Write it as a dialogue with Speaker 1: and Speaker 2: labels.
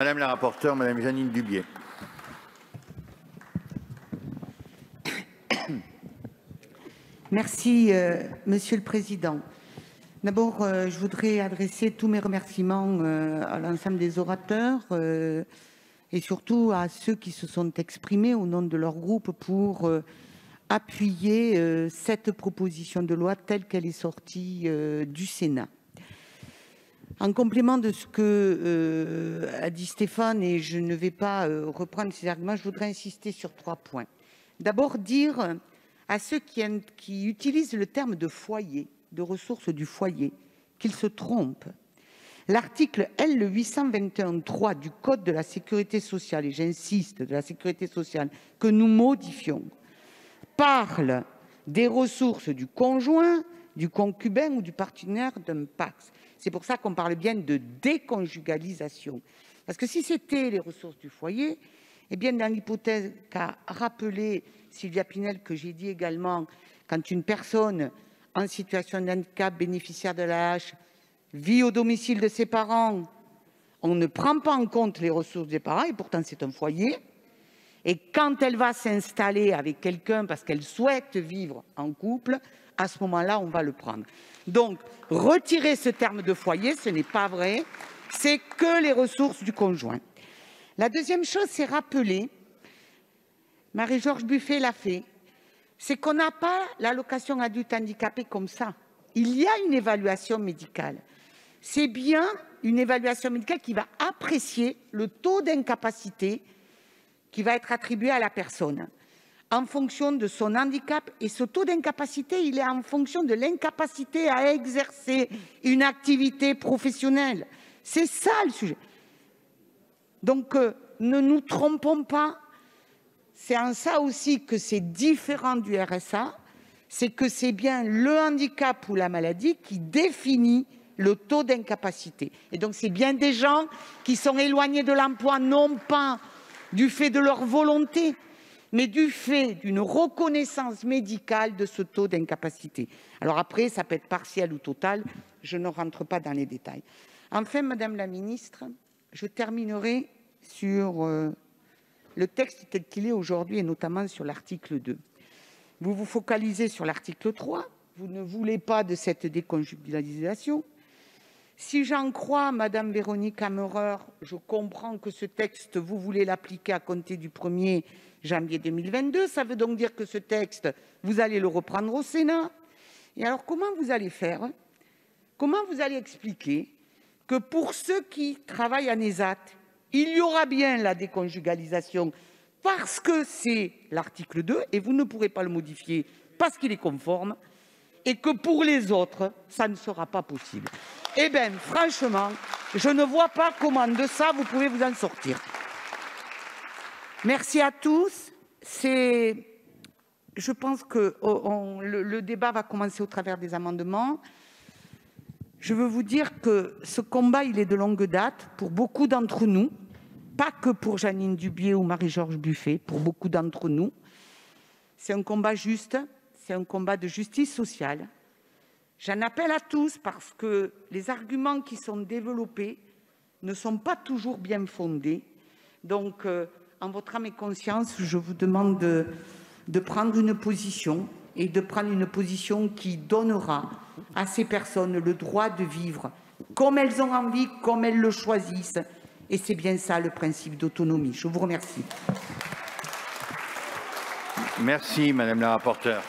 Speaker 1: Madame la rapporteure, Madame Jeanine Dubié.
Speaker 2: Merci, Monsieur le Président. D'abord, je voudrais adresser tous mes remerciements à l'ensemble des orateurs et surtout à ceux qui se sont exprimés au nom de leur groupe pour appuyer cette proposition de loi telle qu'elle est sortie du Sénat. En complément de ce que a dit Stéphane, et je ne vais pas reprendre ses arguments, je voudrais insister sur 3 points. D'abord, dire à ceux qui utilisent le terme de foyer, de ressources du foyer, qu'ils se trompent. L'article L. 821-3 du Code de la sécurité sociale, et j'insiste, de la sécurité sociale, que nous modifions, parle des ressources du conjoint, du concubin ou du partenaire d'un PACS. C'est pour ça qu'on parle bien de déconjugalisation. Parce que si c'était les ressources du foyer, eh bien, dans l'hypothèse qu'a rappelé Sylvia Pinel, que j'ai dit également, quand une personne en situation de handicap, bénéficiaire de l'AAH, vit au domicile de ses parents, on ne prend pas en compte les ressources des parents, et pourtant c'est un foyer. Et quand elle va s'installer avec quelqu'un parce qu'elle souhaite vivre en couple, à ce moment-là, on va le prendre. Donc, retirer ce terme de foyer, ce n'est pas vrai, c'est que les ressources du conjoint. La deuxième chose, c'est rappeler, Marie-Georges Buffet l'a fait, c'est qu'on n'a pas l'allocation adulte handicapé comme ça. Il y a une évaluation médicale. C'est bien une évaluation médicale qui va apprécier le taux d'incapacité qui va être attribué à la personne en fonction de son handicap. Et ce taux d'incapacité, il est en fonction de l'incapacité à exercer une activité professionnelle. C'est ça le sujet. Donc, ne nous trompons pas. C'est en ça aussi que c'est différent du RSA. C'est que c'est bien le handicap ou la maladie qui définit le taux d'incapacité. Et donc, c'est bien des gens qui sont éloignés de l'emploi, non pas du fait de leur volonté, mais du fait d'une reconnaissance médicale de ce taux d'incapacité. Alors après, ça peut être partiel ou total, je ne rentre pas dans les détails. Enfin, Madame la Ministre, je terminerai sur le texte tel qu'il est aujourd'hui, et notamment sur l'article 2. Vous vous focalisez sur l'article 3, vous ne voulez pas de cette déconjugalisation. Si j'en crois Madame Véronique Hammerer, je comprends que ce texte, vous voulez l'appliquer à compter du 1er janvier 2022. Ça veut donc dire que ce texte, vous allez le reprendre au Sénat. Et alors, comment vous allez faire? Comment vous allez expliquer que pour ceux qui travaillent en ESAT, il y aura bien la déconjugalisation parce que c'est l'article 2 et vous ne pourrez pas le modifier parce qu'il est conforme, et que pour les autres, ça ne sera pas possible? Eh bien, franchement, je ne vois pas comment de ça vous pouvez vous en sortir. Merci à tous. Je pense que le débat va commencer au travers des amendements. Je veux vous dire que ce combat, il est de longue date pour beaucoup d'entre nous, pas que pour Jeanine Dubié ou Marie-Georges Buffet, pour beaucoup d'entre nous. C'est un combat juste, c'est un combat de justice sociale. J'en appelle à tous parce que les arguments qui sont développés ne sont pas toujours bien fondés. Donc, en votre âme et conscience, je vous demande de prendre une position, et de prendre une position qui donnera à ces personnes le droit de vivre comme elles ont envie, comme elles le choisissent. Et c'est bien ça le principe d'autonomie. Je vous remercie.
Speaker 1: Merci, Madame la rapporteure.